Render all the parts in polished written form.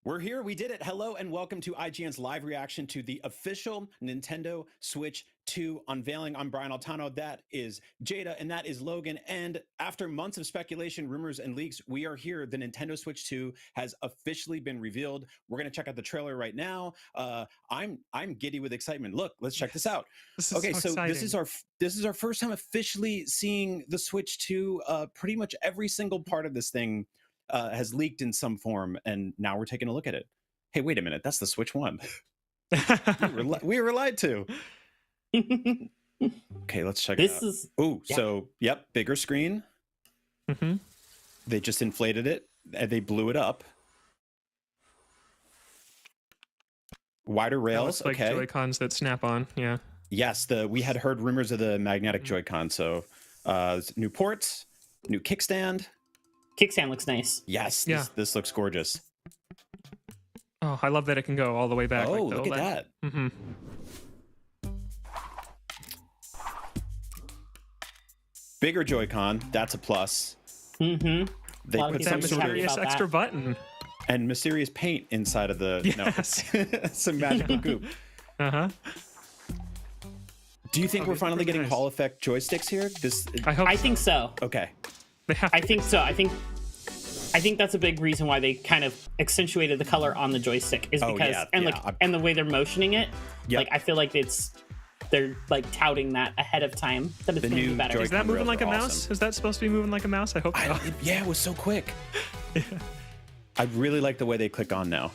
We're here. We did it. Hello and welcome to IGN's live reaction to the official Nintendo Switch 2 unveiling. I'm Brian Altano. That is Jada and that is Logan. And after months of speculation, rumors, and leaks, we are here. The Nintendo Switch 2 has officially been revealed. We're going to check out the trailer right now. I'm giddy with excitement. Look, let's check this out. Okay, so this is our first time officially seeing the Switch 2. Pretty much every single part of this thing has leaked in some form, and now we're taking a look at it. Hey, wait a minute, that's the Switch 1. we were lied to. Okay, let's check it out. So yep, bigger screen. They just inflated it and they blew it up. Wider rails. Like Joycons that snap on. Yeah. Yes, we had heard rumors of the magnetic Joycon. So new ports, new kickstand. Kickstand looks nice. Yes, this looks gorgeous. Oh, I love that it can go all the way back. Oh, look at that. Bigger Joy-Con, that's a plus. They put some mysterious extra button. And mysterious paint inside of the... Yes. No, some magical goop. Do you think we're finally getting Hall effect joysticks here? I think so. Okay. I think so. I think that's a big reason why they kind of accentuated the color on the joystick is because and the way they're motioning it. Like I feel like they're like touting that ahead of time that it's going to be better. Is that moving like a mouse? Is that supposed to be moving like a mouse? I hope so. Yeah, it was so quick. I really like the way they click on now.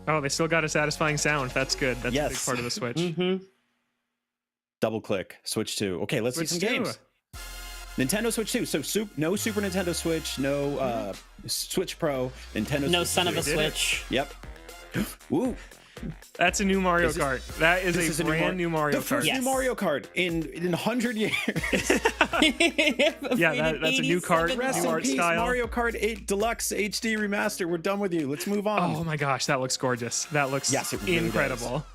Oh, they still got a satisfying sound. That's good. That's a big part of the Switch. Double click, Switch 2. Okay, let's see some games. Nintendo Switch 2. So no Super Nintendo Switch, no Switch Pro, Nintendo no Switch son 2. of a Switch. Yep. Ooh. That's a new Mario Kart. That is a brand new Mario Kart. The first new Mario Kart in 100 years. Yeah, that's a new kart, new art style. Mario Kart 8 Deluxe HD Remaster. We're done with you. Let's move on. Oh my gosh, that looks gorgeous. That looks incredible.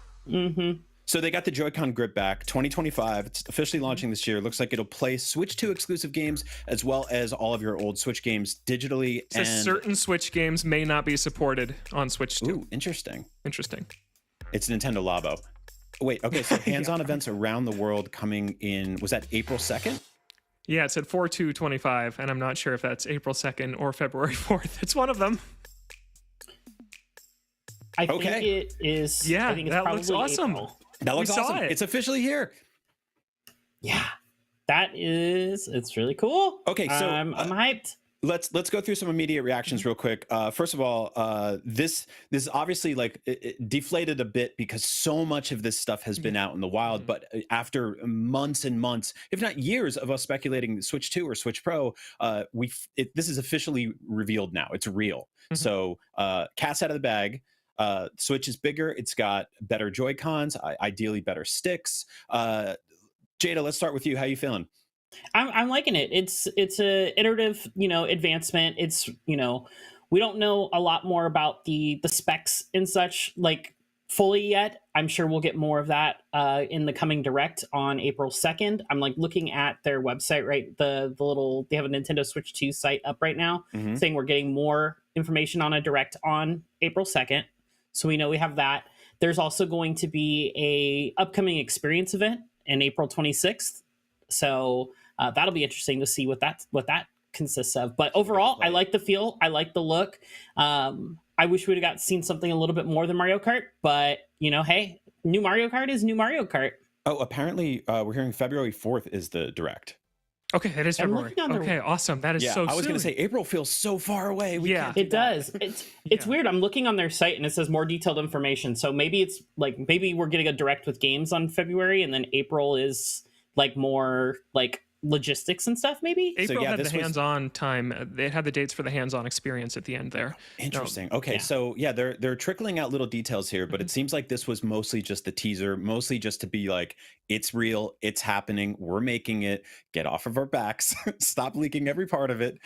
So they got the Joy-Con grip back, 2025. It's officially launching this year. Looks like it'll play Switch 2 exclusive games as well as all of your old Switch games digitally. So certain Switch games may not be supported on Switch 2. Ooh, interesting. Interesting. It's Nintendo Labo. Wait, okay, so hands-on events around the world coming in, was that April 2nd? Yeah, it said 4/2/25, and I'm not sure if that's April 2nd or February 4th. It's one of them. I think it is. Yeah, I think it's that looks awesome. April. That looks awesome. It's officially here. Yeah, it's really cool. Okay, so I'm hyped. Let's go through some immediate reactions real quick. First of all, this obviously like it deflated a bit because so much of this stuff has been out in the wild. But after months and months, if not years, of us speculating Switch 2 or Switch Pro, this is officially revealed now. It's real. So cat's out of the bag. Switch is bigger. It's got better Joy-Cons, ideally better sticks. Jada, let's start with you. How you feeling? I'm liking it. It's a iterative, advancement. It's, we don't know a lot more about the specs and such like fully yet. I'm sure we'll get more of that in the coming direct on April 2nd. I'm like looking at their website, right? They have a Nintendo Switch 2 site up right now saying we're getting more information on a direct on April 2nd. So we know we have that. There's also going to be a upcoming experience event in April 26th. So that'll be interesting to see what that consists of. But overall, I like the feel. I like the look. I wish we'd have seen something a little bit more than Mario Kart. But, hey, new Mario Kart is new Mario Kart. Oh, apparently we're hearing February 4th is the direct. Okay, it is February. Okay, awesome. That is so soon. I was going to say April feels so far away. It does. It's weird. I'm looking on their site and it says more detailed information. So maybe it's like maybe we're getting a direct with games on February and then April is like more like logistics and stuff maybe. April had the hands-on time. They had the dates for the hands-on experience at the end there. Interesting. Okay, so yeah, they're trickling out little details here, but it seems like this was mostly just the teaser, mostly just to be like, it's real, it's happening, we're making it, get off of our backs, stop leaking every part of it.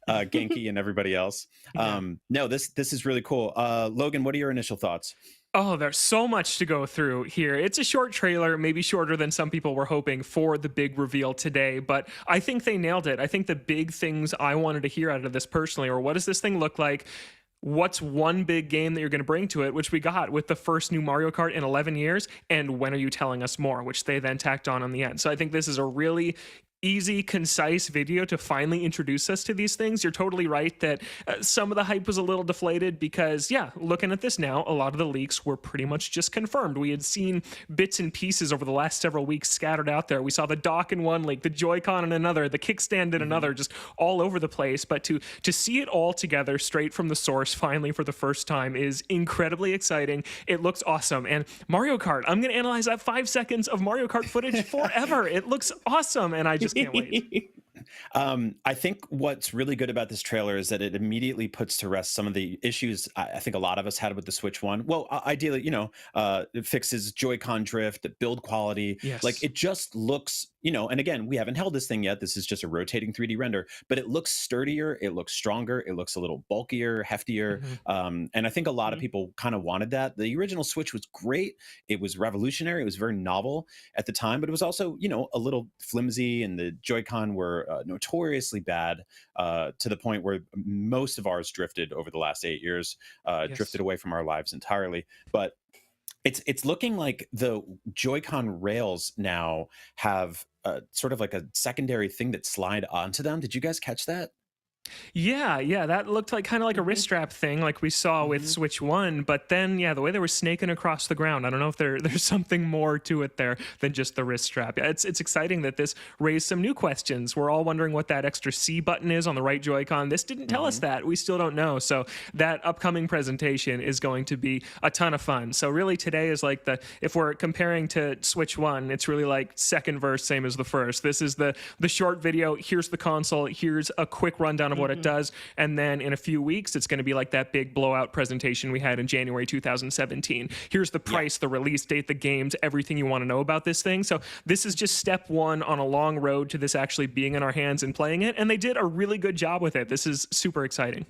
Genki and everybody else. No, this is really cool. Logan, what are your initial thoughts? Oh, there's so much to go through here. It's a short trailer, maybe shorter than some people were hoping for the big reveal today, but I think they nailed it. I think the big things I wanted to hear out of this personally are, what does this thing look like? What's one big game that you're going to bring to it, which we got with the first new Mario Kart in 11 years, and when are you telling us more, which they then tacked on the end. So I think this is a really easy, concise video to finally introduce us to these things. You're totally right that some of the hype was a little deflated because, yeah, looking at this now, a lot of the leaks were pretty much just confirmed. We had seen bits and pieces over the last several weeks scattered out there. We saw the dock in one leak, the Joycon in another, the kickstand in another, just all over the place. But to see it all together straight from the source finally for the first time is incredibly exciting. It looks awesome. And Mario Kart, I'm going to analyze that 5 seconds of Mario Kart footage forever. It looks awesome, and I just can't wait. I think what's really good about this trailer is that it immediately puts to rest some of the issues I think a lot of us had with the Switch One. Well, ideally, it fixes Joy-Con drift, the build quality. Yes. Like, it just looks, and again, we haven't held this thing yet. This is just a rotating 3D render, but it looks sturdier, it looks stronger, it looks a little bulkier, heftier. And I think a lot of people kind of wanted that. The original Switch was great. It was revolutionary. It was very novel at the time, but it was also, a little flimsy, and the Joy-Con were notoriously bad, to the point where most of ours drifted over the last 8 years, drifted away from our lives entirely. But it's looking like the Joy-Con rails now have sort of like a secondary thing that slide onto them. Did you guys catch that? Yeah, that looked like kind of like a wrist strap thing like we saw with Switch 1, but then, yeah, the way they were snaking across the ground, I don't know if there's something more to it there than just the wrist strap. Yeah, it's exciting that this raised some new questions. We're all wondering what that extra C button is on the right Joy-Con. This didn't tell us that. We still don't know. So that upcoming presentation is going to be a ton of fun. So really today is like if we're comparing to Switch 1, it's really like second verse, same as the first. This is the short video. Here's the console. Here's a quick rundown of what it does, and then in a few weeks it's going to be like that big blowout presentation we had in January 2017. Here's the price, the release date, the games, everything you want to know about this thing. So this is just step one on a long road to this actually being in our hands and playing it, and they did a really good job with it. This is super exciting.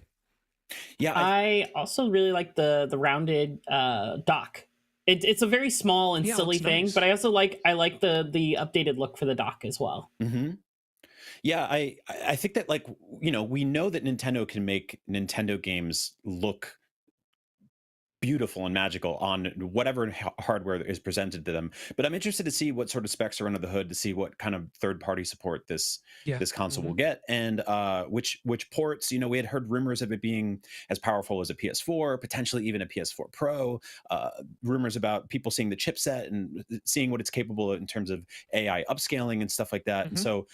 Yeah, I also really like the rounded dock. It's a very small and silly thing, nice. But I also like the updated look for the dock as well. Yeah, I think that, like, we know that Nintendo can make Nintendo games look beautiful and magical on whatever hardware is presented to them. But I'm interested to see what sort of specs are under the hood, to see what kind of third-party support this console will get, and which ports. We had heard rumors of it being as powerful as a PS4, potentially even a PS4 Pro. Rumors about people seeing the chipset and seeing what it's capable of in terms of AI upscaling and stuff like that. And so,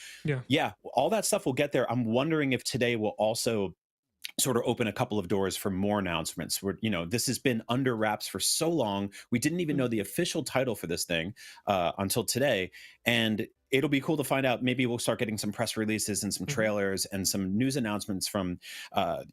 yeah, all that stuff will get there. I'm wondering if today will also sort of open a couple of doors for more announcements. Where this has been under wraps for so long, we didn't even know the official title for this thing until today, and it'll be cool to find out. Maybe we'll start getting some press releases and some trailers and some news announcements from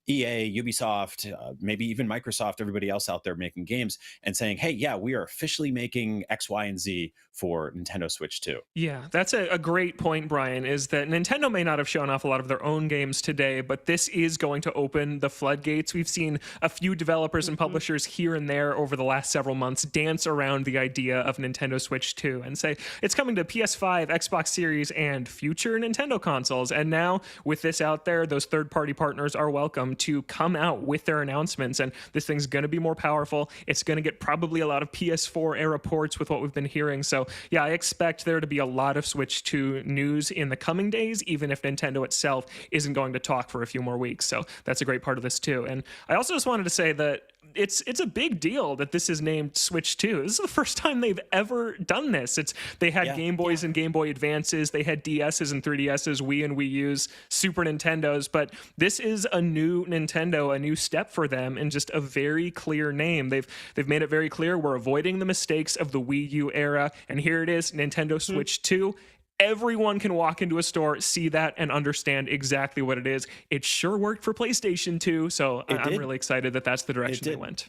EA, Ubisoft, maybe even Microsoft, everybody else out there making games, and saying, hey, yeah, we are officially making X, Y, and Z for Nintendo Switch 2. Yeah, that's a great point, Brian, is that Nintendo may not have shown off a lot of their own games today, but this is going to open the floodgates. We've seen a few developers and publishers here and there over the last several months dance around the idea of Nintendo Switch 2 and say it's coming to PS5, Xbox Series, and future Nintendo consoles. And now with this out there, those third-party partners are welcome to come out with their announcements, and this thing's going to be more powerful. It's going to get probably a lot of PS4 era ports with what we've been hearing. So yeah, I expect there to be a lot of Switch 2 news in the coming days, even if Nintendo itself isn't going to talk for a few more weeks. So that's a great part of this too. And I also just wanted to say that it's a big deal that this is named Switch 2. This is the first time they've ever done this. They had Game Boys and Game Boy Advances, they had DSs and 3DSs, Wii and Wii U's, Super Nintendos, but this is a new Nintendo, a new step for them, and just a very clear name. They've made it very clear we're avoiding the mistakes of the Wii U era, and here it is, Nintendo Switch 2. everyone can walk into a store, see that, and understand exactly what it is. It sure worked for PlayStation 2, so I'm really excited that that's the direction they went.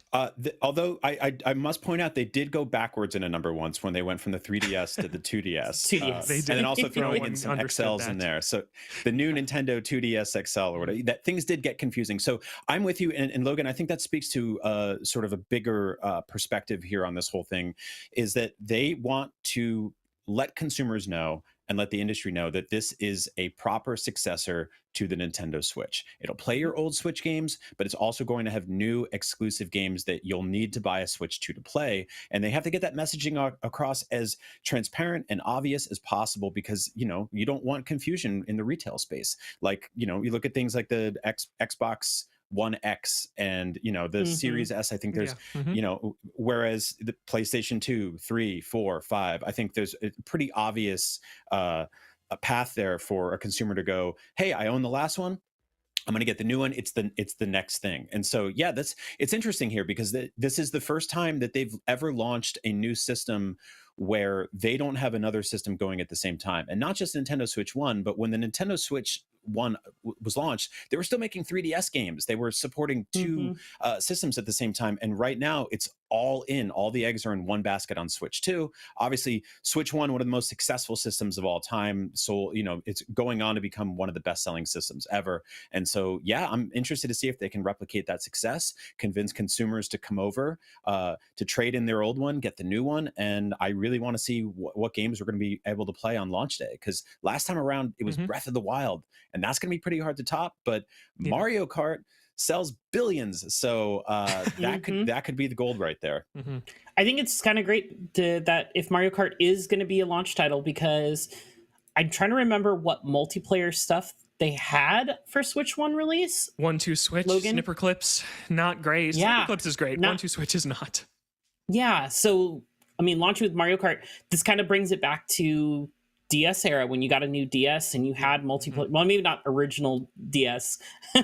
Although I must point out they did go backwards in a number once when they went from the 3DS to the 2DS. 2DS. They did. And then also throwing in some XLs in there. So the new Nintendo 2DS XL or whatever, that things did get confusing. So I'm with you. And Logan, I think that speaks to sort of a bigger perspective here on this whole thing, is that they want to let consumers know and let the industry know that this is a proper successor to the Nintendo Switch. It'll play your old Switch games, but it's also going to have new exclusive games that you'll need to buy a Switch 2 to play. And they have to get that messaging across as transparent and obvious as possible, because, you know, you don't want confusion in the retail space. Like, you know, you look at things like the Xbox One X and, you know, the Series S. I think there's, you know, whereas the PlayStation 2, 3, 4, 5, I think there's a pretty obvious a path there for a consumer to go, hey, I own the last one, I'm going to get the new one. It's the next thing. And so, yeah, it's interesting here, because this is the first time that they've ever launched a new system where they don't have another system going at the same time. And not just Nintendo Switch 1, but when the Nintendo Switch 1 was launched, they were still making 3DS games. They were supporting two systems at the same time. And right now it's all the eggs are in one basket on Switch 2. Obviously, Switch 1, one of the most successful systems of all time. So, you know, it's going on to become one of the best-selling systems ever. And so, yeah, I'm interested to see if they can replicate that success, convince consumers to come over, to trade in their old one, get the new one. And I really want to see what games we're going to be able to play on launch day. Because last time around, it was Breath of the Wild, and that's going to be pretty hard to top. But Mario Kart sells billions, so that could be the gold right there. I think it's kind of great that if Mario Kart is going to be a launch title, because I'm trying to remember what multiplayer stuff they had for Switch 1 release. 1-2 Switch, Logan? Snipper clips, not great. Yeah. Snipper clips is great. 1-2 Switch is not. Yeah, so I mean, launching with Mario Kart, this kind of brings it back to DS era, when you got a new DS and you had multiplayer. Well, maybe not original DS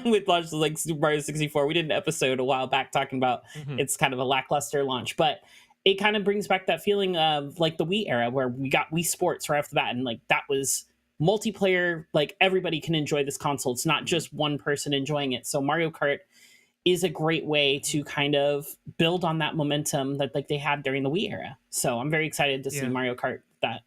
with launches like Super Mario 64. We did an episode a while back talking about it's kind of a lackluster launch, but it kind of brings back that feeling of like the Wii era, where we got Wii Sports right off the bat, and like that was multiplayer. Like everybody can enjoy this console. It's not just one person enjoying it. So Mario Kart is a great way to kind of build on that momentum that like they had during the Wii era. So I'm very excited to see Mario Kart that.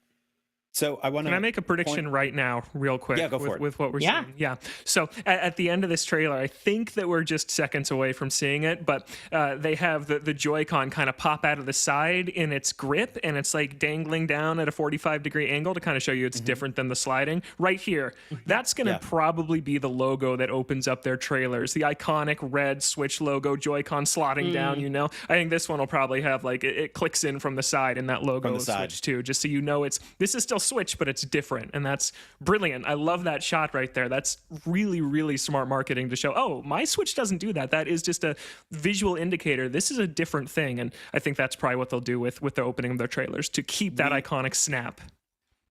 So Can I make a prediction right now, real quick? Yeah, go for it. With what we're seeing. Yeah. So at the end of this trailer, I think that we're just seconds away from seeing it, but they have the Joycon kind of pop out of the side in its grip, and it's like dangling down at a 45-degree angle to kind of show you it's different than the sliding. Right here, that's going to probably be the logo that opens up their trailers. The iconic red Switch logo, Joycon slotting down, you know. I think this one will probably have like, it clicks in from the side in that logo of Switch 2, just so you know this is still Switch, but it's different, and that's brilliant. I love that shot right there. That's really, really smart marketing to show, oh, my Switch doesn't do that. That is just a visual indicator. This is a different thing, and I think that's probably what they'll do with the opening of their trailers, to keep that iconic snap.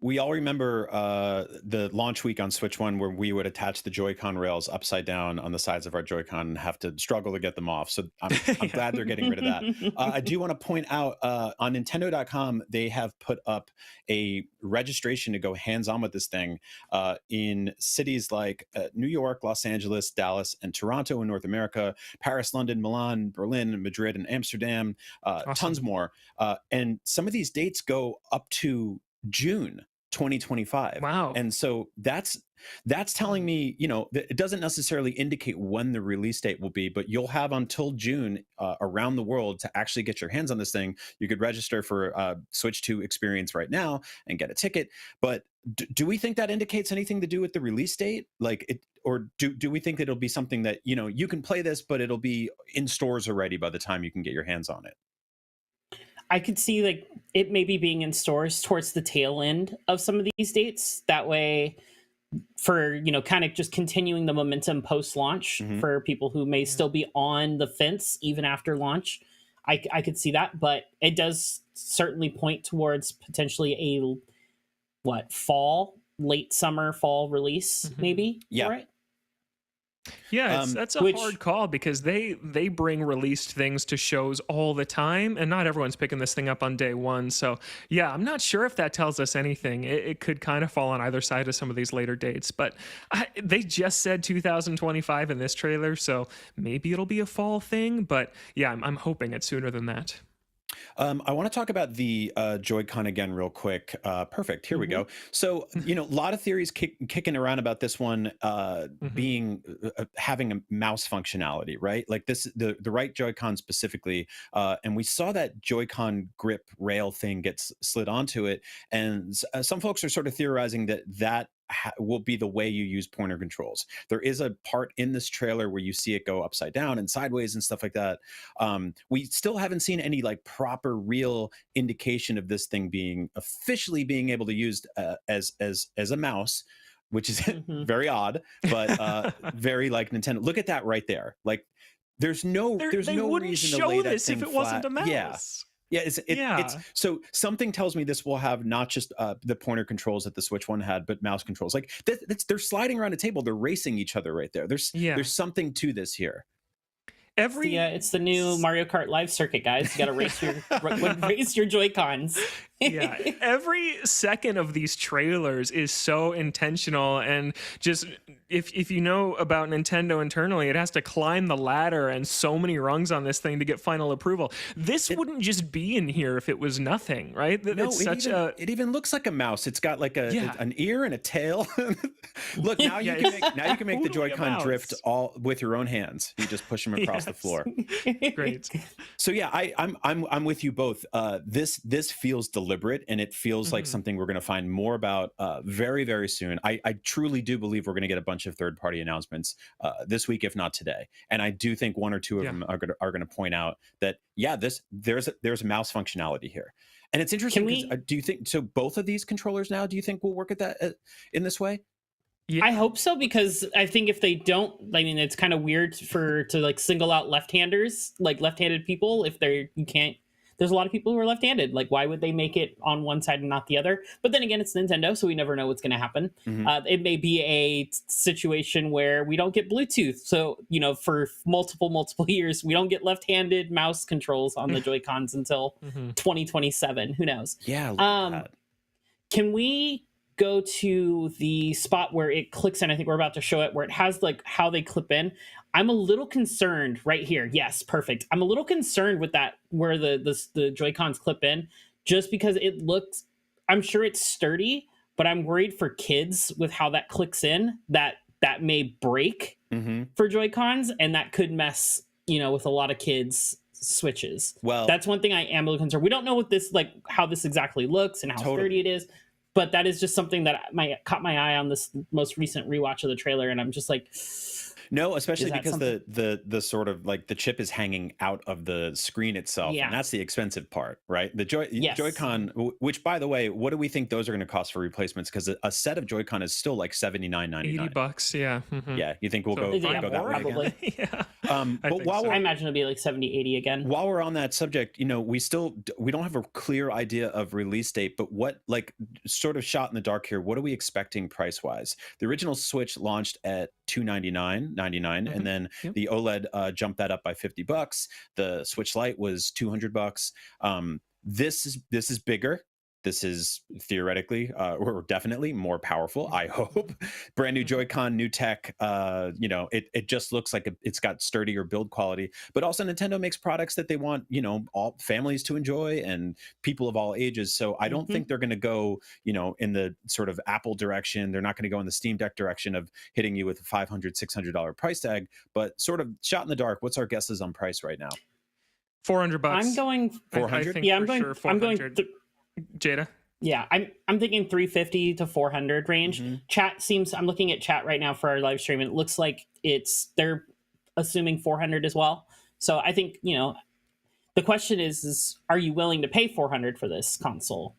We all remember the launch week on Switch 1, where we would attach the Joy-Con rails upside down on the sides of our Joy-Con and have to struggle to get them off. So I'm glad they're getting rid of that. I do want to point out on Nintendo.com, they have put up a registration to go hands-on with this thing in cities like New York, Los Angeles, Dallas, and Toronto in North America, Paris, London, Milan, Berlin, Madrid, and Amsterdam, awesome. Tons more. And some of these dates go up to June 2025. Wow. And so that's telling me, you know, that it doesn't necessarily indicate when the release date will be, but you'll have until June around the world to actually get your hands on this thing. You could register for Switch 2 experience right now and get a ticket. But do we think that indicates anything to do with the release date? Like it, or do we think it'll be something that, you know, you can play this, but it'll be in stores already by the time you can get your hands on it? I could see like it maybe being in stores towards the tail end of some of these dates. That way, for, you know, kind of just continuing the momentum post-launch for people who may still be on the fence even after launch. I could see that, but it does certainly point towards potentially a late summer, fall release, maybe. Yeah. Right? Yeah, that's a Which- hard call because they bring released things to shows all the time, and not everyone's picking this thing up on day one. So yeah, I'm not sure if that tells us anything. It could kind of fall on either side of some of these later dates, but they just said 2025 in this trailer, so maybe it'll be a fall thing. But yeah, I'm hoping it's sooner than that. I want to talk about the Joy-Con again real quick. Perfect. Here we go. So, a lot of theories kicking around about this one being having a mouse functionality, right? Like the right Joy-Con specifically. And we saw that Joy-Con grip rail thing gets slid onto it. And some folks are sort of theorizing that will be the way you use pointer controls. There is a part in this trailer where you see it go upside down and sideways and stuff like that. We still haven't seen any like proper real indication of this thing being officially being able to use as a mouse, which is very odd, but very like Nintendo. Look at that right there. Like there's no reason to lay that this thing if it flat. wasn't a mouse. Yeah, it's so something tells me this will have not just the pointer controls that the Switch one had, but mouse controls. Like they're sliding around a table, they're racing each other right there. There's something to this here. It's the new Mario Kart Live circuit, guys. You got to race your Joy-Cons. Yeah, every second of these trailers is so intentional, and just if you know about Nintendo internally, it has to climb the ladder and so many rungs on this thing to get final approval. This wouldn't just be in here if it was nothing, right? It even looks like a mouse. It's got like an ear and a tail. Look, now you can make the Joy-Con drift all with your own hands. You just push them across the floor. Great. So yeah, I'm with you both. This feels deliberate, and it feels like something we're going to find more about very, very soon. I truly do believe we're going to get a bunch of third-party announcements this week, if not today. And I do think one or two of them are going to point out that there's a mouse functionality here. And it's interesting. Do you think so? Both of these controllers now, do you think will work at that in this way? Yeah. I hope so, because I think if they don't, I mean, it's kind of weird to like single out left-handers, like left-handed people. If there's a lot of people who are left-handed. Like, why would they make it on one side and not the other? But then again, it's Nintendo, so we never know what's going to happen. It may be a situation where we don't get Bluetooth. So, for multiple years, we don't get left-handed mouse controls on the Joy-Cons until 2027. Who knows? Yeah. Can we go to the spot where it clicks in? I think we're about to show it, where it has like how they clip in. I'm a little concerned right here. Yes, perfect. I'm a little concerned with that, where the Joy-Cons clip in, just because it looks, I'm sure it's sturdy, but I'm worried for kids with how that clicks in, that may break for Joy-Cons, and that could mess, with a lot of kids' Switches. Well, that's one thing I am a little concerned. We don't know what this, like, how this exactly looks and how sturdy it is, but that is just something that caught my eye on this most recent rewatch of the trailer, and I'm just like, no, especially because the sort of like the chip is hanging out of the screen itself, and that's the expensive part, right? The Joy-Con, which, by the way, what do we think those are going to cost for replacements? Because a set of Joy-Con is still like $79.99. $80, yeah. Yeah, you think we'll go that way probably again? Yeah. But I imagine it'll be like 70, 80 again. While we're on that subject, we don't have a clear idea of release date, but what, like, sort of shot in the dark here, what are we expecting price wise? The original Switch launched at $299.99, and then the OLED jumped that up by $50. The Switch Lite was $200. This is bigger. This is theoretically or definitely more powerful, I hope. Brand new Joy-Con, new tech. It just looks like it's got sturdier build quality. But also Nintendo makes products that they want, all families to enjoy and people of all ages. So I don't think they're going to go, in the sort of Apple direction. They're not going to go in the Steam Deck direction of hitting you with a $500, $600 price tag. But sort of shot in the dark, what's our guesses on price right now? $400. I'm going 400. Yeah, I'm going. Jada? Yeah, I'm thinking 350 to 400 range. Chat seems, I'm looking at chat right now for our live stream, and it looks like they're assuming 400 as well. So I think, the question is are you willing to pay 400 for this console?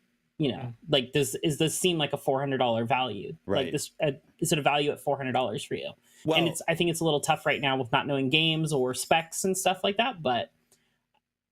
Like, is this seem like a $400 value? Right. Like, is it a value at $400 for you? Well, and I think it's a little tough right now with not knowing games or specs and stuff like that, but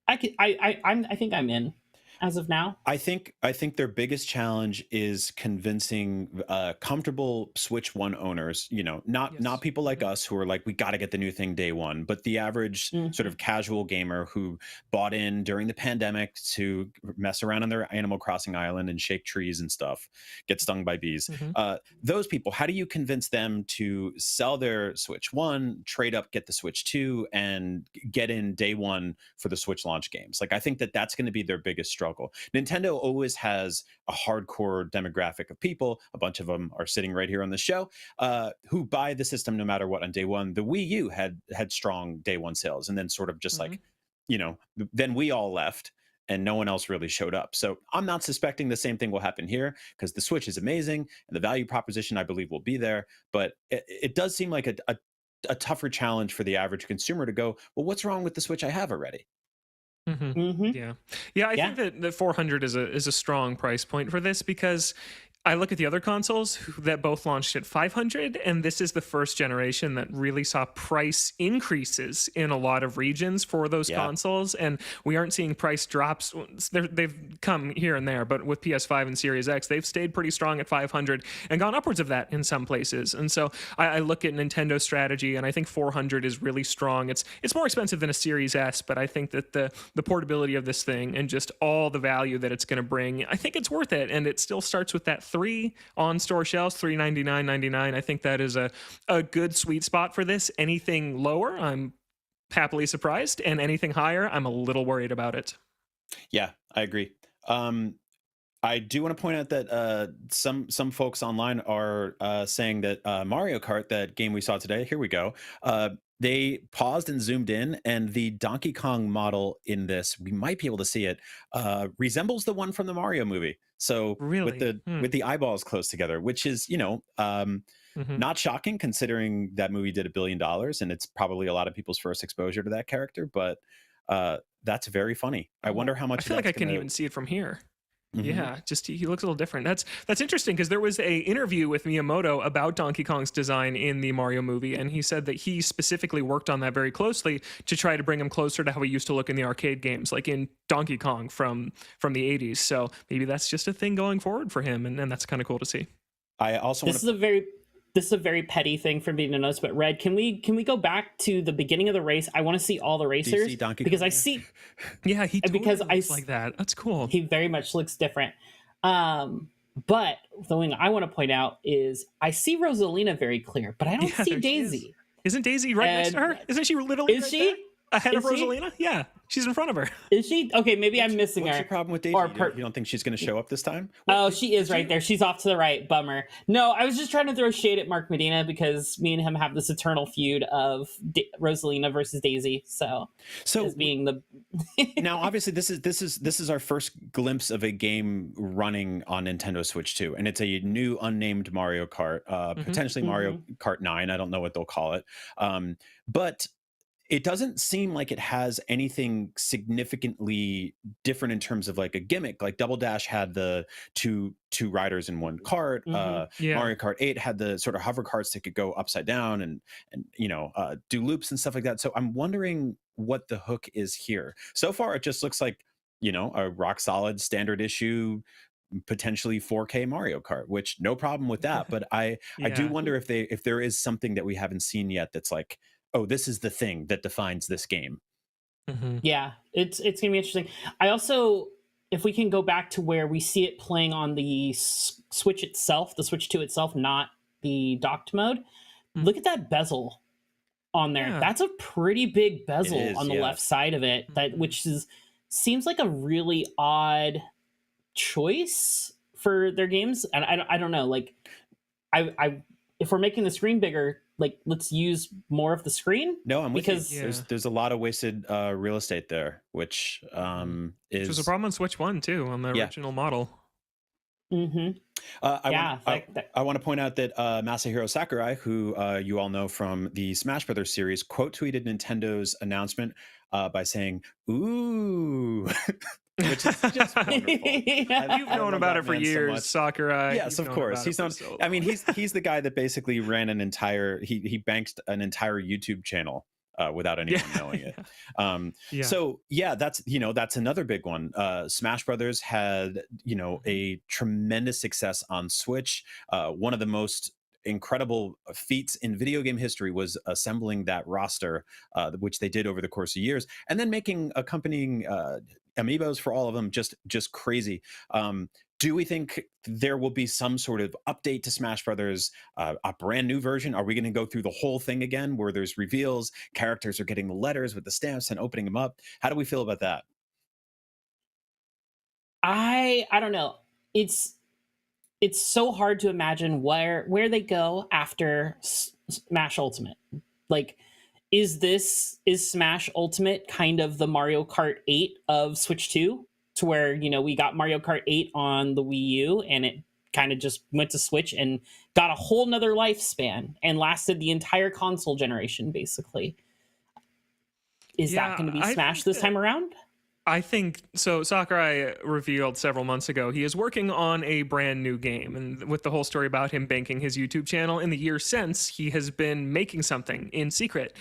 I think I'm in. as of now. I think their biggest challenge is convincing comfortable Switch One owners, not people like us who are like, we got to get the new thing day one, but the average sort of casual gamer who bought in during the pandemic to mess around on their Animal Crossing island and shake trees and stuff, get stung by bees. Those people, how do you convince them to sell their Switch One, trade up, get the Switch Two, and get in day one for the Switch launch games? Like, I think that's going to be their biggest struggle. Nintendo always has a hardcore demographic of people. A bunch of them are sitting right here on the show, who buy the system no matter what on day one. The Wii U had strong day one sales, and then sort of just like, then we all left and no one else really showed up. So I'm not suspecting the same thing will happen here, because the Switch is amazing and the value proposition, I believe, will be there. But it does seem like a tougher challenge for the average consumer to go, well, what's wrong with the Switch I have already? Yeah. I think that the 400 is a strong price point for this, because I look at the other consoles that both launched at 500, and this is the first generation that really saw price increases in a lot of regions for those consoles, and we aren't seeing price drops. They've come here and there, but with PS5 and Series X, they've stayed pretty strong at 500 and gone upwards of that in some places. And so I look at Nintendo's strategy, and I think 400 is really strong. It's more expensive than a Series S, but I think that the portability of this thing and just all the value that it's going to bring, I think it's worth it. And it still starts with that 3 on store shelves, $399.99. I think that is a good sweet spot for this. Anything lower, I'm happily surprised, and anything higher, I'm a little worried about it. Yeah, I agree. I do want to point out that some folks online are saying that Mario Kart, that game we saw today, here we go. They paused and zoomed in, and the Donkey Kong model in this, we might be able to see it, resembles the one from the Mario movie. So really? with the eyeballs close together, which is, not shocking considering that movie did $1 billion, and it's probably a lot of people's first exposure to that character. But that's very funny. I wonder how much. I feel like I can even see it from here. Yeah, just he looks a little different. That's interesting, because there was a interview with Miyamoto about Donkey Kong's design in the Mario movie, and he said that he specifically worked on that very closely to try to bring him closer to how he used to look in the arcade games, like in Donkey Kong from the 80s. So maybe that's just a thing going forward for him, and that's kind of cool to see. I also This is a very petty thing for me to notice, but Red, can we go back to the beginning of the race? I want to see all the racers, because I see, yeah, he totally because looks like that. That's cool. He very much looks different. But the thing I want to point out is I see Rosalina very clear, but I don't see Daisy. Isn't Daisy right next to her? Isn't she literally right there? Ahead of Rosalina? Yeah, she's in front of her. Is she? Okay, maybe I'm missing her. What's your problem with Daisy? You don't think she's going to show up this time? She is right there. She's off to the right. Bummer. No, I was just trying to throw shade at Mark Medina, because me and him have this eternal feud of Rosalina versus Daisy. So as being the now, obviously, this is our first glimpse of a game running on Nintendo Switch 2, and it's a new unnamed Mario Kart, potentially Mario Kart 9. I don't know what they'll call it, but it doesn't seem like it has anything significantly different in terms of like a gimmick. Like Double Dash had the two riders in one cart. Mario Kart 8 had the sort of hover carts that could go upside down and do loops and stuff like that. So I'm wondering what the hook is here. So far, it just looks like, a rock solid standard issue, potentially 4K Mario Kart, which no problem with that. But I do wonder if there is something that we haven't seen yet that's like, oh, this is the thing that defines this game. Yeah, it's gonna be interesting. I also, if we can go back to where we see it playing on the Switch itself, the Switch 2 itself, not the docked mode, look at that bezel on there. That's a pretty big bezel on the left side of it, which seems like a really odd choice for their games. And I don't know, like if we're making the screen bigger, like, let's use more of the screen. No, I'm with you. There's a lot of wasted real estate there, which was a problem on Switch 1 too, on the original model. I want to point out that Masahiro Sakurai, who you all know from the Smash Brothers series, quote tweeted Nintendo's announcement by saying, "Ooh." Which is just wonderful. You've known about it for years, Sakurai. Yes, of course. He's known. He's the guy that basically ran he banked an entire YouTube channel without anyone knowing it. Yeah. So yeah, that's another big one. Smash Brothers had a tremendous success on Switch. One of the most incredible feats in video game history was assembling that roster, which they did over the course of years, and then making accompanying amiibos for all of them. Just crazy. Do we think there will be some sort of update to Smash Brothers, a brand new version? Are we going to go through the whole thing again, where there's reveals, characters are getting the letters with the stamps and opening them up? How do we feel about that? I don't know. It's so hard to imagine where they go after Smash Ultimate. Like, is Smash Ultimate kind of the Mario Kart 8 of Switch 2, to where we got Mario Kart 8 on the Wii U and it kind of just went to Switch and got a whole nother lifespan and lasted the entire console generation, basically? Is that going to be Smash this time around? I think so. Sakurai revealed several months ago he is working on a brand new game, and with the whole story about him banking his YouTube channel, in the years since, he has been making something in secret.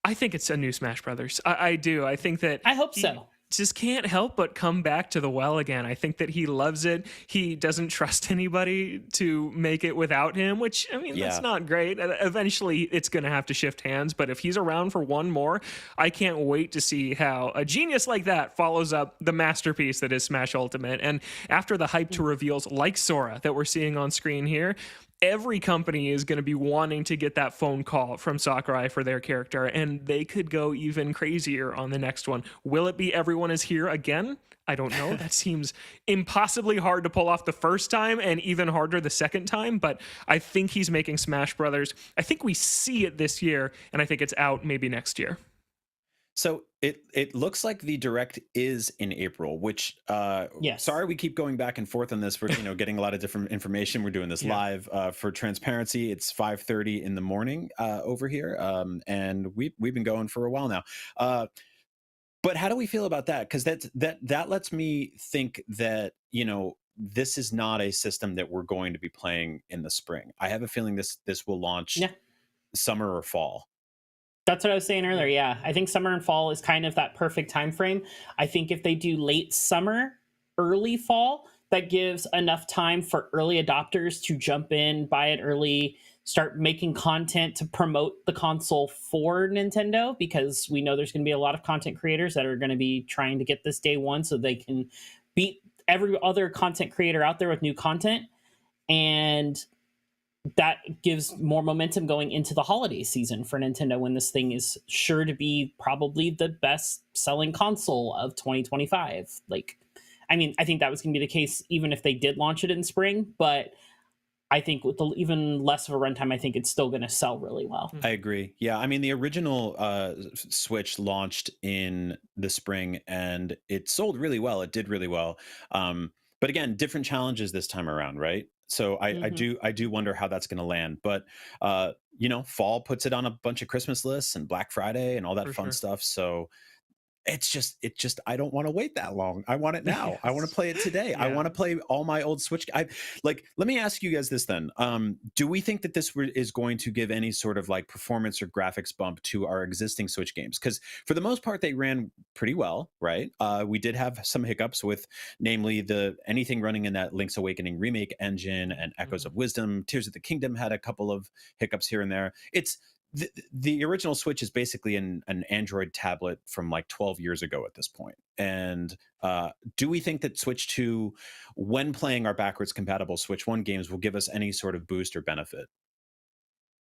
I think it's a new Smash Brothers. I do. I think that I hope so. Just can't help but come back to the well again. I think that he loves it. He doesn't trust anybody to make it without him, which, I mean, that's not great. Eventually, it's going to have to shift hands. But if he's around for one more, I can't wait to see how a genius like that follows up the masterpiece that is Smash Ultimate. And after the hype to reveals like Sora that we're seeing on screen here, every company is going to be wanting to get that phone call from Sakurai for their character, and they could go even crazier on the next one. Will it be Everyone Is Here again? I don't know. That seems impossibly hard to pull off the first time and even harder the second time, but I think he's making Smash Brothers. I think we see it this year, and I think it's out maybe next year. So it looks like the direct is in April, which yes. Sorry, we keep going back and forth on this. We're getting a lot of different information. We're doing this live for transparency. It's 5:30 in the morning over here, and we've been going for a while now. But how do we feel about that? Because that lets me think that this is not a system that we're going to be playing in the spring. I have a feeling this will launch summer or fall. That's what I was saying earlier. Yeah, I think summer and fall is kind of that perfect time frame. I think if they do late summer, early fall, that gives enough time for early adopters to jump in, buy it early, start making content to promote the console for Nintendo, because we know there's going to be a lot of content creators that are going to be trying to get this day one so they can beat every other content creator out there with new content. And that gives more momentum going into the holiday season for Nintendo, when this thing is sure to be probably the best selling console of 2025. Like, I mean, I think that was going to be the case even if they did launch it in spring, but I think with even less of a runtime, I think it's still going to sell really well. I agree. Yeah, I mean, the original Switch launched in the spring and it sold really well. It did really well. But again, different challenges this time around, right? So I do wonder how that's going to land. But fall puts it on a bunch of Christmas lists and Black Friday and all that fun stuff. So it just I don't want to wait that long. I want it now. Yes. I want to play it today. I want to play all my old Switch. Let me ask you guys this then. Do we think that this is going to give any sort of like performance or graphics bump to our existing Switch games? Because for the most part, they ran pretty well, right? We did have some hiccups with, namely, anything running in that Link's Awakening remake engine and Echoes of Wisdom. Tears of the Kingdom had a couple of hiccups here and there. It's the original Switch is basically an Android tablet from like 12 years ago at this point. And do we think that Switch 2, when playing our backwards compatible Switch 1 games, will give us any sort of boost or benefit?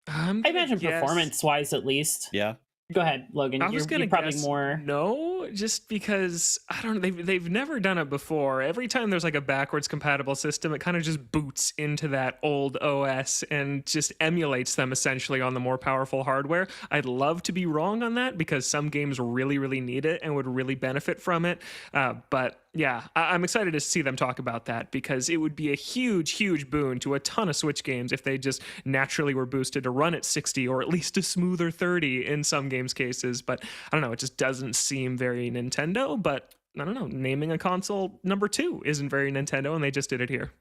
I imagine performance-wise, at least. Yeah. Go ahead, Logan. I was going to probably guess more. No, just because I don't know. They've never done it before. Every time there's like a backwards compatible system, it kind of just boots into that old OS and just emulates them essentially on the more powerful hardware. I'd love to be wrong on that because some games really, really need it and would really benefit from it. But yeah, I'm excited to see them talk about that because it would be a huge, huge boon to a ton of Switch games if they just naturally were boosted to run at 60 or at least a smoother 30 in some games cases. But I don't know, it just doesn't seem very Nintendo. But I don't know, naming a console number 2 isn't very Nintendo, and they just did it here.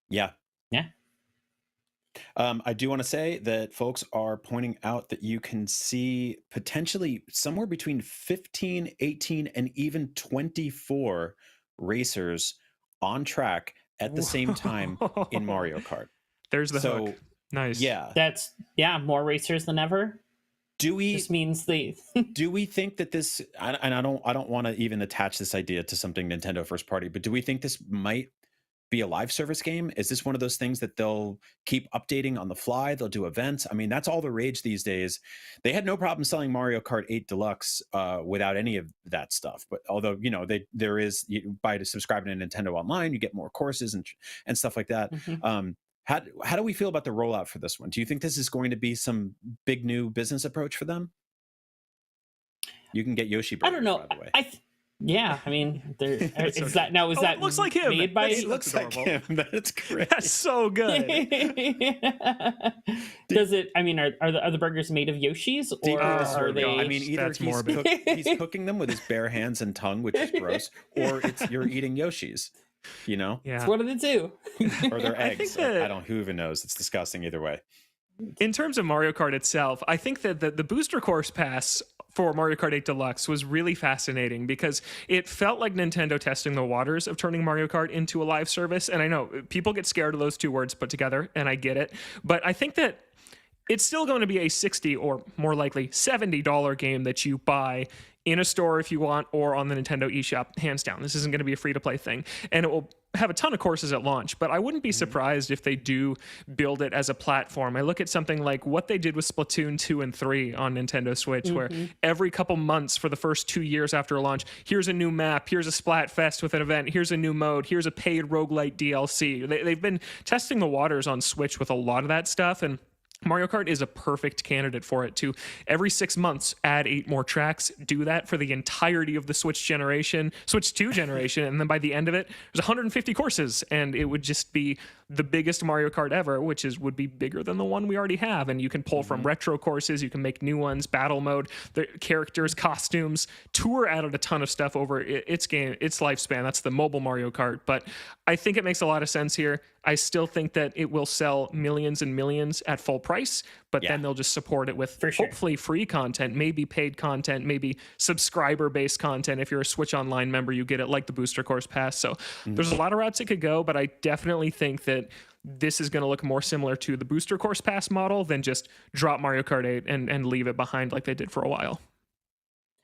Yeah. Yeah. I do want to say that folks are pointing out that you can see potentially somewhere between 15, 18, and even 24 racers on track at the same time in Mario Kart. There's the So, hook. Nice. yeah. That's more racers than ever. Do we Just means they do we think that this, and I don't want to even attach this idea to something Nintendo first party, but do we think this might be a live service game? Is this one of those things that they'll keep updating on the fly? They'll do events. I mean, that's all the rage these days. They had no problem selling Mario Kart 8 Deluxe without any of that stuff. But although, you know, there is, by subscribing to Nintendo Online, you get more courses and stuff like that. Mhm. How do we feel about the rollout for this one? Do you think this is going to be some big new business approach for them? You can get Yoshi I burgers, don't know. by the way. Yeah, I mean, That's is so that now? Is Oh, that it looks like him. made by? It looks like adorable. him. That's great. That's so good. Does it? I mean, are the burgers made of Yoshis, or Deeply are disturbing. they? I mean, either That's morbid. he's cooking them with his bare hands and tongue, which is gross, or you're eating Yoshis, you know, Yeah. It's one of the two. or they're I think eggs. that- I don't. Who even knows? It's disgusting either way. In terms of Mario Kart itself, I think that the booster course pass for Mario Kart 8 Deluxe was really fascinating because it felt like Nintendo testing the waters of turning Mario Kart into a live service. And I know people get scared of those two words put together, and I get it. But I think that it's still going to be a $60 or more likely $70 game that you buy in a store if you want, or on the Nintendo eShop, hands down. This isn't going to be a free-to-play thing. And it will have a ton of courses at launch, but I wouldn't be surprised if they do build it as a platform. I look at something like what they did with Splatoon 2 and 3 on Nintendo Switch, where every couple months for the first 2 years after launch, here's a new map, here's a Splatfest with an event, here's a new mode, here's a paid roguelite DLC. They've been testing the waters on Switch with a lot of that stuff, and Mario Kart is a perfect candidate for it to every 6 months add 8 more tracks, do that for the entirety of the Switch 2 generation, and then by the end of it, there's 150 courses, and it would just be the biggest Mario Kart ever, which would be bigger than the one we already have. And you can pull from retro courses, you can make new ones, battle mode, the characters, costumes. Tour added a ton of stuff over its lifespan. That's the mobile Mario Kart, but I think it makes a lot of sense here. I still think that it will sell millions and millions at full price, but then they'll just support it with hopefully free content, maybe paid content, maybe subscriber-based content. If you're a Switch Online member, you get it like the Booster Course Pass. So there's a lot of routes it could go, but I definitely think that this is going to look more similar to the Booster Course Pass model than just drop Mario Kart 8 and leave it behind like they did for a while.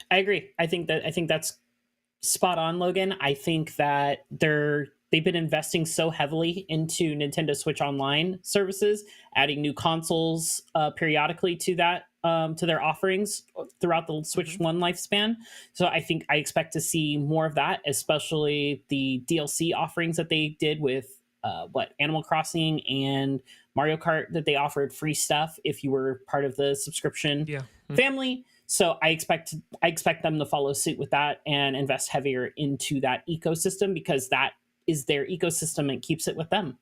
I agree. I think that's spot on, Logan. I think that they've been investing so heavily into Nintendo Switch Online services, adding new consoles periodically to that to their offerings throughout the Switch One lifespan. So I expect to see more of that, especially the DLC offerings that they did with Animal Crossing and Mario Kart, that they offered free stuff if you were part of the subscription family. So I expect them to follow suit with that and invest heavier into that ecosystem, because that is their ecosystem and keeps it with them.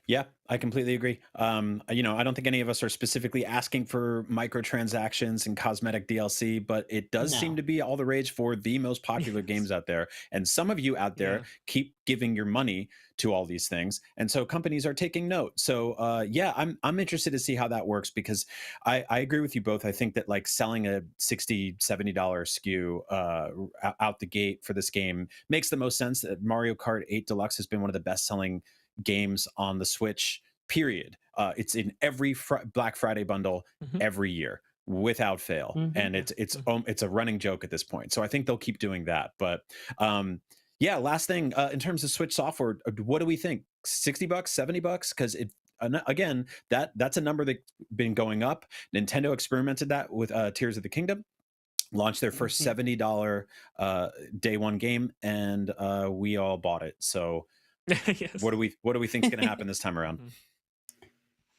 Yeah, I completely agree. I don't think any of us are specifically asking for microtransactions and cosmetic DLC, but it does seem to be all the rage for the most popular games out there. And some of you out there keep giving your money to all these things. And so companies are taking note. So I'm interested to see how that works, because I agree with you both. I think that like selling a $60, $70 SKU out the gate for this game makes the most sense. That Mario Kart 8 Deluxe has been one of the best selling games on the Switch, period. It's in every Black Friday bundle every year without fail, and it's a running joke at this point. So I think they'll keep doing that. But last thing, in terms of Switch software, what do we think? $60, $70? Because again, that's a number that's been going up. Nintendo experimented that with Tears of the Kingdom, launched their first $70 day one game, and we all bought it. So Yes. what do we think is going to happen this time around?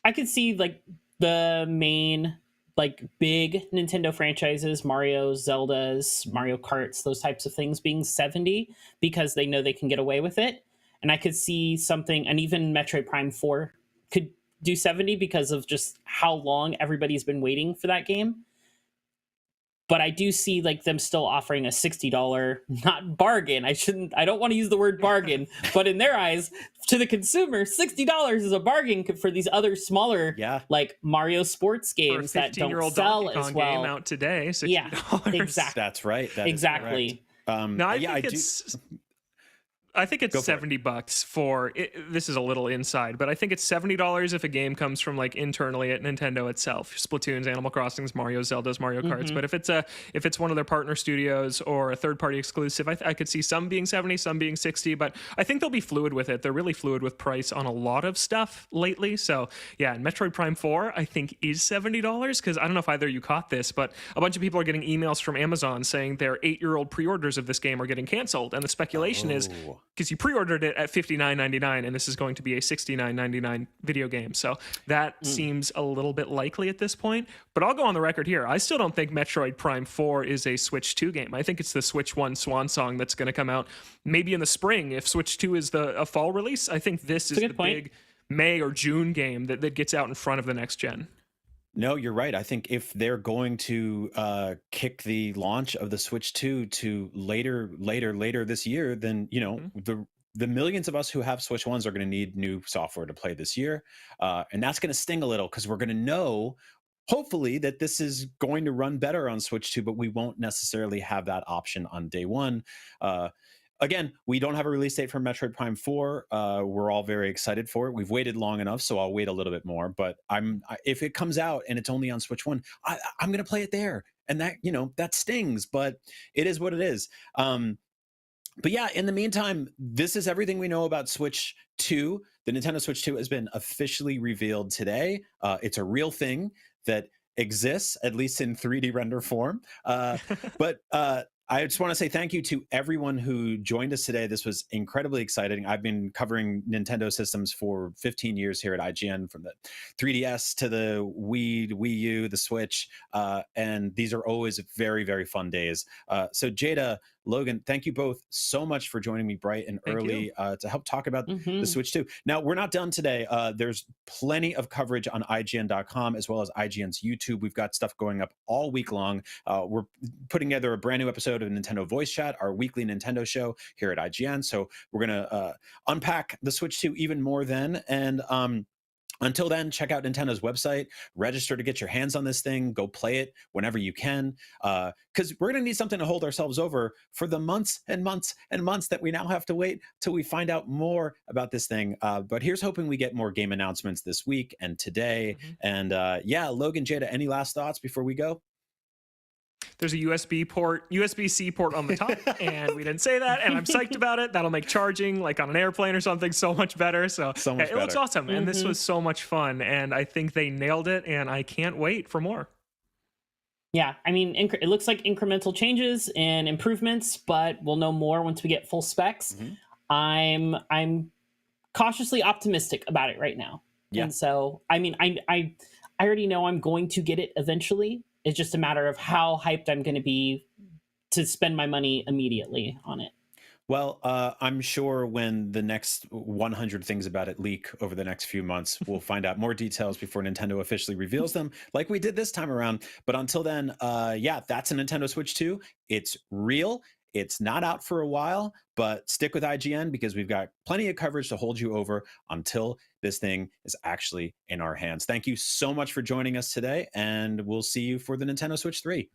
I could see like the main like big Nintendo franchises, Mario, Zeldas, Mario Karts, those types of things being 70, because they know they can get away with it. And I could see something, and even Metroid Prime 4 could do 70 because of just how long everybody's been waiting for that game. but I do see like them still offering a $60, not bargain. I don't want to use the word bargain, but in their eyes, to the consumer, $60 is a bargain for these other smaller, like Mario sports games that don't sell as well. Game out today, $60. Yeah, exactly. That's right. That exactly. No, I think it's $70 for it. This is a little inside, but I think it's $70 if a game comes from like internally at Nintendo itself. Splatoons, Animal Crossings, Mario, Zeldas, Mario Karts. But if it's one of their partner studios or a third-party exclusive, I could see some being 70, some being 60. But I think they'll be fluid with it. They're really fluid with price on a lot of stuff lately. So yeah, and Metroid Prime 4 I think is $70 because I don't know if either of you caught this, but a bunch of people are getting emails from Amazon saying their 8-year-old pre-orders of this game are getting canceled, and the speculation is because you pre-ordered it at $59.99 and this is going to be a $69.99 video game. So that seems a little bit likely at this point. But I'll go on the record here. I still don't think Metroid Prime 4 is a Switch 2 game. I think it's the Switch 1 swan song that's going to come out maybe in the spring. If Switch 2 is a fall release, I think this is the big May or June game that gets out in front of the next gen. No, you're right. I think if they're going to kick the launch of the Switch 2 to later this year, then, you know, the millions of us who have Switch 1s are going to need new software to play this year. And that's going to sting a little because we're going to know, hopefully, that this is going to run better on Switch 2, but we won't necessarily have that option on day one. Again, we don't have a release date for Metroid Prime 4. We're all very excited for it. We've waited long enough, so I'll wait a little bit more. But if it comes out and it's only on Switch 1, I'm going to play it there. And that, you know, that stings, but it is what it is. But yeah, in the meantime, this is everything we know about Switch 2. The Nintendo Switch 2 has been officially revealed today. It's a real thing that exists, at least in 3D render form. But I just want to say thank you to everyone who joined us today. This was incredibly exciting. I've been covering Nintendo systems for 15 years here at IGN, from the 3DS to the Wii U, the Switch, and these are always very, very fun days. So Jada, Logan, thank you both so much for joining me bright and early to help talk about the Switch 2. Now, we're not done today. There's plenty of coverage on IGN.com as well as IGN's YouTube. We've got stuff going up all week long. We're putting together a brand new episode of Nintendo Voice Chat, our weekly Nintendo show here at IGN. So we're going to unpack the Switch 2 even more then. And until then, check out Nintendo's website, register to get your hands on this thing, go play it whenever you can, because we're going to need something to hold ourselves over for the months and months and months that we now have to wait till we find out more about this thing. But here's hoping we get more game announcements this week and today. And yeah, Logan, Jada, any last thoughts before we go? There's a USB-C port on the top, and we didn't say that, and I'm psyched about it. That'll make charging, like on an airplane or something, so much better. So it looks awesome, and this was so much fun, and I think they nailed it, and I can't wait for more. Yeah, I mean, it looks like incremental changes and improvements, but we'll know more once we get full specs. I'm cautiously optimistic about it right now. Yeah. And so, I mean, I already know I'm going to get it eventually. It's just a matter of how hyped I'm going to be to spend my money immediately on it. Well, I'm sure when the next 100 things about it leak over the next few months, we'll find out more details before Nintendo officially reveals them, like we did this time around. But until then, yeah, that's a Nintendo Switch 2. It's real. It's not out for a while, but stick with IGN because we've got plenty of coverage to hold you over until this thing is actually in our hands. Thank you so much for joining us today, and we'll see you for the Nintendo Switch 3.